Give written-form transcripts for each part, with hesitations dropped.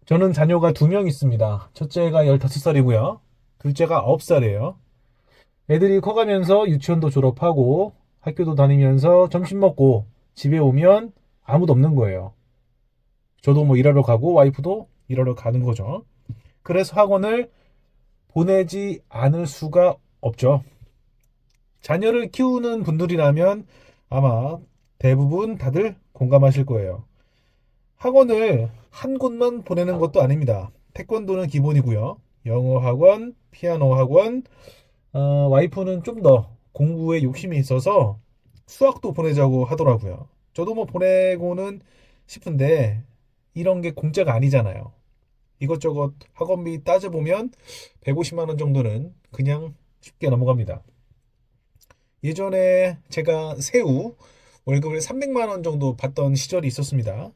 저는 자녀가 두 명 있습니다. 첫째가 15살이고요. 둘째가 9살이에요. 애들이 커가면서 유치원도 졸업하고 학교도 다니면서 점심 먹고 집에 오면 아무도 없는 거예요. 저도 뭐 일하러 가고 와이프도 일하러 가는 거죠. 그래서 학원을 보내지 않을 수가 없죠. 자녀를 키우는 분들이라면 아마 대부분 다들 공감하실 거예요. 학원을 한 곳만 보내는 것도 아닙니다. 태권도는 기본이고요. 영어 학원, 피아노 학원, 와이프는 좀 더 공부에 욕심이 있어서 수학도 보내자고 하더라고요. 저도 뭐 보내고는 싶은데 이런 게 공짜가 아니잖아요. 이것저것 학원비 따져보면 150만 원 정도는 그냥 쉽게 넘어갑니다. 예전에 제가 새우 월급을 300만 원 정도 받던 시절이 있었습니다.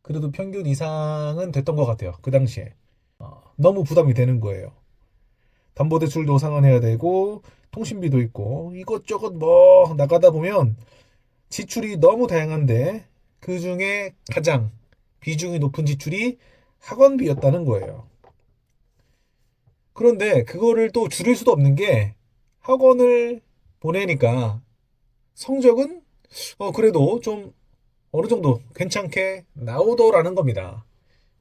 그래도 평균 이상은 됐던 것 같아요. 그 당시에. 너무 부담이 되는 거예요. 담보대출도 상환해야 되고 통신비도 있고 이것저것 뭐 나가다 보면 지출이 너무 다양한데 그 중에 가장 비중이 높은 지출이 학원비였다는 거예요. 그런데 그거를 또 줄일 수도 없는 게 학원을 보내니까 성적은 그래도 좀 어느 정도 괜찮게 나오더라는 겁니다.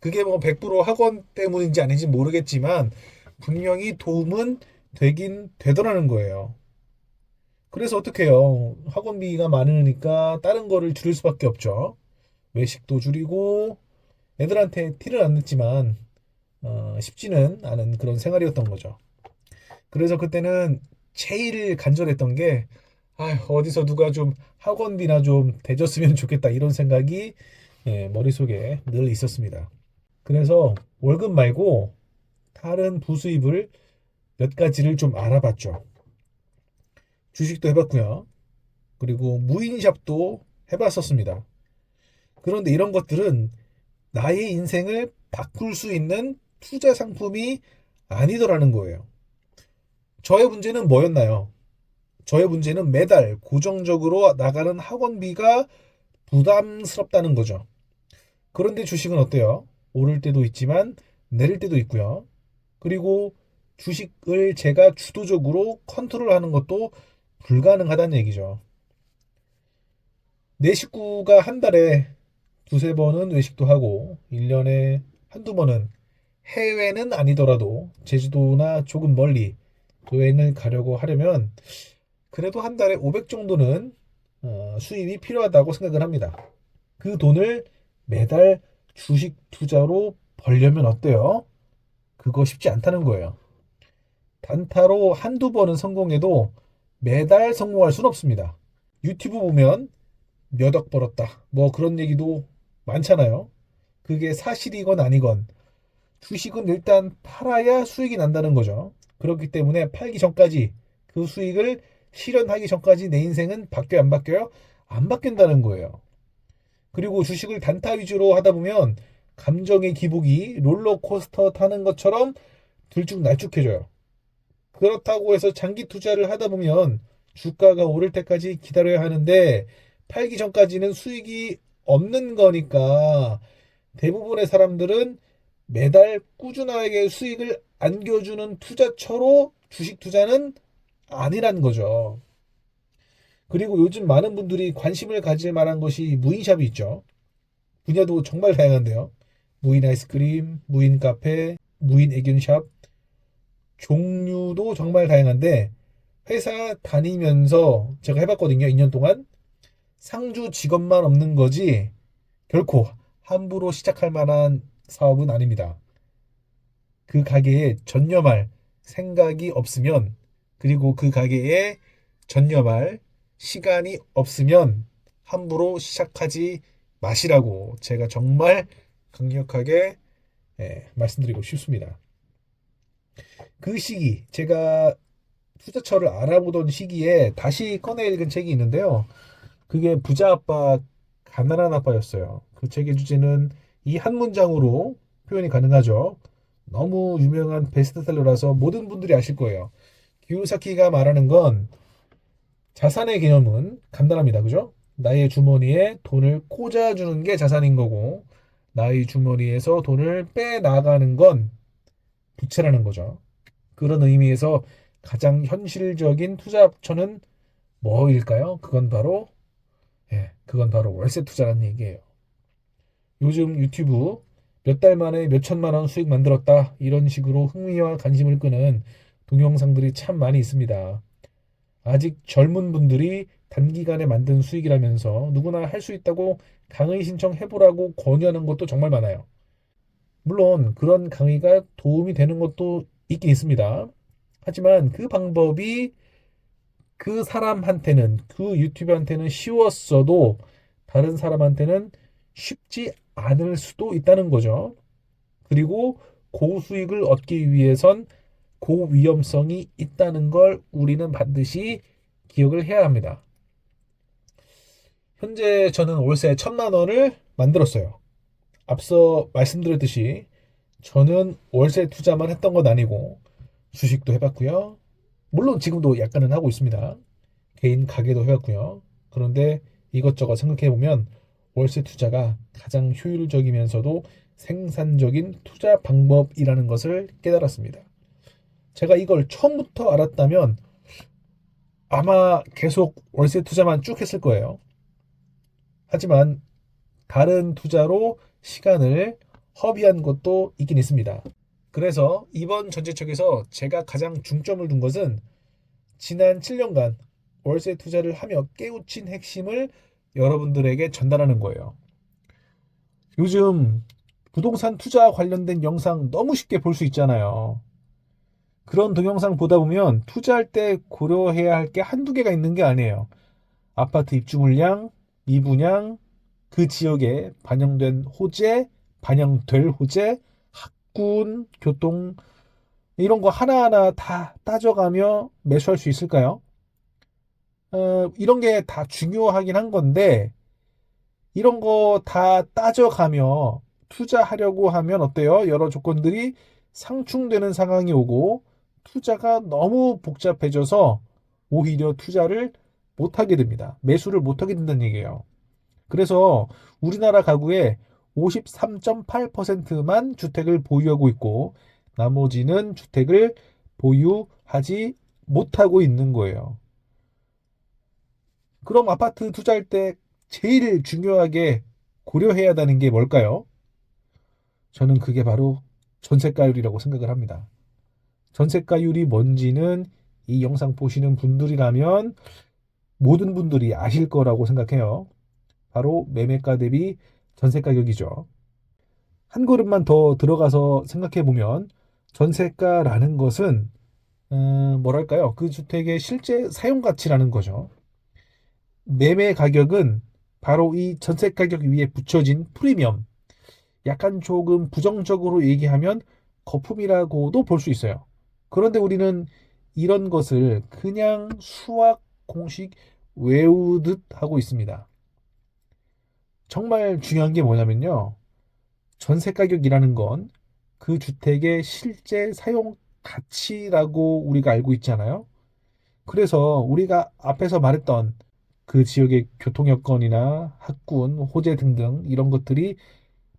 그게 뭐 100% 학원 때문인지 아닌지 모르겠지만 분명히 도움은 되긴 되더라는 거예요. 그래서 어떻게 해요? 학원비가 많으니까 다른 거를 줄일 수밖에 없죠. 외식도 줄이고 애들한테 티를 안 냈지만 쉽지는 않은 그런 생활이었던 거죠. 그래서 그때는 제일 간절했던 게 어디서 누가 좀 학원비나 좀 대줬으면 좋겠다 이런 생각이 머릿속에 늘 있었습니다. 그래서 월급 말고 다른 부수입을 몇 가지를 좀 알아봤죠. 주식도 해봤고요. 그리고 무인샵도 해봤었습니다. 그런데 이런 것들은 나의 인생을 바꿀 수 있는 투자 상품이 아니더라는 거예요. 저의 문제는 뭐였나요? 저의 문제는 매달 고정적으로 나가는 학원비가 부담스럽다는 거죠. 그런데 주식은 어때요? 오를 때도 있지만 내릴 때도 있고요. 그리고 주식을 제가 주도적으로 컨트롤하는 것도 불가능하다는 얘기죠. 내 식구가 한 달에 두세 번은 외식도 하고 1년에 한두 번은 해외는 아니더라도 제주도나 조금 멀리 여행을 가려고 하려면 그래도 한 달에 500 정도는 수입이 필요하다고 생각을 합니다. 그 돈을 매달 주식 투자로 벌려면 어때요? 그거 쉽지 않다는 거예요. 단타로 한두 번은 성공해도 매달 성공할 순 없습니다. 유튜브 보면 몇 억 벌었다. 뭐 그런 얘기도 많잖아요. 그게 사실이건 아니건 주식은 일단 팔아야 수익이 난다는 거죠. 그렇기 때문에 팔기 전까지 그 수익을 실현하기 전까지 내 인생은 바뀌어요, 안 바뀌어요? 안 바뀐다는 거예요. 그리고 주식을 단타 위주로 하다 보면 감정의 기복이 롤러코스터 타는 것처럼 들쭉날쭉해져요. 그렇다고 해서 장기 투자를 하다 보면 주가가 오를 때까지 기다려야 하는데 팔기 전까지는 수익이 없는 거니까 대부분의 사람들은 매달 꾸준하게 수익을 안겨주는 투자처로 주식 투자는 아니란 거죠. 그리고 요즘 많은 분들이 관심을 가질 만한 것이 무인샵이 있죠. 분야도 정말 다양한데요. 무인 아이스크림, 무인 카페, 무인 애견샵, 종류도 정말 다양한데 회사 다니면서 제가 해봤거든요. 2년 동안 상주 직원만 없는 거지 결코 함부로 시작할 만한 사업은 아닙니다. 그 가게에 전념할 생각이 없으면 그리고 그 가게에 전념할 시간이 없으면 함부로 시작하지 마시라고 제가 정말 강력하게 말씀드리고 싶습니다. 그 시기 제가 투자처를 알아보던 시기에 다시 꺼내 읽은 책이 있는데요. 그게 부자 아빠 가난한 아빠였어요. 그 책의 주제는 이 한 문장으로 표현이 가능하죠. 너무 유명한 베스트셀러라서 모든 분들이 아실 거예요. 기요사키가 말하는 건 자산의 개념은 간단합니다. 그죠? 나의 주머니에 돈을 꽂아주는 게 자산인 거고 나의 주머니에서 돈을 빼나가는 건 부채라는 거죠. 그런 의미에서 가장 현실적인 투자 option은 뭐일까요? 그건 바로 월세 투자라는 얘기예요. 요즘 유튜브 몇 달 만에 몇 천만 원 수익 만들었다 이런 식으로 흥미와 관심을 끄는 동영상들이 참 많이 있습니다. 아직 젊은 분들이 단기간에 만든 수익이라면서 누구나 할 수 있다고 강의 신청해보라고 권유하는 것도 정말 많아요. 물론 그런 강의가 도움이 되는 것도 있긴 있습니다. 하지만 그 방법이 그 사람한테는, 그 유튜버한테는 쉬웠어도 다른 사람한테는 쉽지 않을 수도 있다는 거죠. 그리고 고수익을 얻기 위해선 고위험성이 있다는 걸 우리는 반드시 기억을 해야 합니다. 현재 저는 월세 1,000만 원을 만들었어요. 앞서 말씀드렸듯이 저는 월세 투자만 했던 건 아니고 주식도 해봤고요. 물론 지금도 약간은 하고 있습니다. 개인 가게도 해봤고요. 그런데 이것저것 생각해보면 월세 투자가 가장 효율적이면서도 생산적인 투자 방법이라는 것을 깨달았습니다. 제가 이걸 처음부터 알았다면 아마 계속 월세 투자만 쭉 했을 거예요. 하지만 다른 투자로 시간을 허비한 것도 있긴 있습니다. 그래서 이번 전재책에서 제가 가장 중점을 둔 것은 지난 7년간 월세 투자를 하며 깨우친 핵심을 여러분들에게 전달하는 거예요. 요즘 부동산 투자 관련된 영상 너무 쉽게 볼 수 있잖아요. 그런 동영상 보다 보면 투자할 때 고려해야 할 게 한두 개가 있는 게 아니에요. 아파트 입주 물량, 미분양, 그 지역에 반영될 호재, 학군, 교통 이런 거 하나하나 다 따져가며 매수할 수 있을까요? 이런 게 다 중요하긴 한 건데 이런 거 다 따져가며 투자하려고 하면 어때요? 여러 조건들이 상충되는 상황이 오고 투자가 너무 복잡해져서 오히려 투자를 못하게 됩니다. 매수를 못하게 된다는 얘기예요. 그래서 우리나라 가구의 53.8%만 주택을 보유하고 있고 나머지는 주택을 보유하지 못하고 있는 거예요. 그럼 아파트 투자할 때 제일 중요하게 고려해야 하는 게 뭘까요? 저는 그게 바로 전세가율이라고 생각을 합니다. 전세가율이 뭔지는 이 영상 보시는 분들이라면 모든 분들이 아실 거라고 생각해요. 바로 매매가 대비 전세가격이죠. 한 걸음만 더 들어가서 생각해 보면 전세가라는 것은 뭐랄까요? 그 주택의 실제 사용 가치라는 거죠. 매매 가격은 바로 이 전세 가격 위에 붙여진 프리미엄. 약간 조금 부정적으로 얘기하면 거품이라고도 볼 수 있어요. 그런데 우리는 이런 것을 그냥 수학 공식 외우듯 하고 있습니다. 정말 중요한 게 뭐냐면요. 전세 가격이라는 건 그 주택의 실제 사용 가치라고 우리가 알고 있잖아요. 그래서 우리가 앞에서 말했던 그 지역의 교통 여건이나 학군, 호재 등등 이런 것들이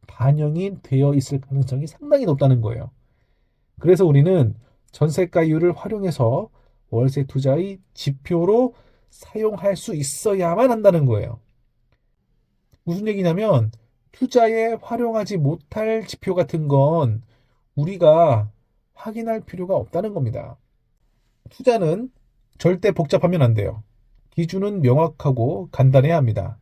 반영이 되어 있을 가능성이 상당히 높다는 거예요. 그래서 우리는 전세가율을 활용해서 월세 투자의 지표로 사용할 수 있어야만 한다는 거예요. 무슨 얘기냐면 투자에 활용하지 못할 지표 같은 건 우리가 확인할 필요가 없다는 겁니다. 투자는 절대 복잡하면 안 돼요. 기준은 명확하고 간단해야 합니다.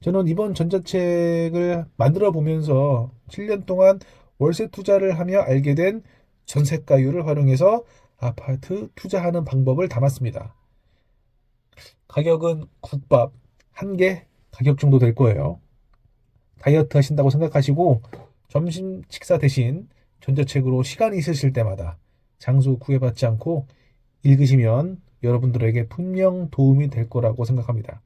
저는 이번 전자책을 만들어 보면서 7년 동안 월세 투자를 하며 알게 된 전세가율을 활용해서 아파트 투자하는 방법을 담았습니다. 가격은 국밥 한 개 가격 정도 될 거예요. 다이어트 하신다고 생각하시고 점심 식사 대신 전자책으로 시간이 있으실 때마다 장소 구애받지 않고 읽으시면 여러분들에게 분명 도움이 될 거라고 생각합니다.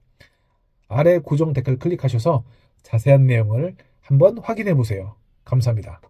아래 고정 댓글 클릭하셔서 자세한 내용을 한번 확인해 보세요. 감사합니다.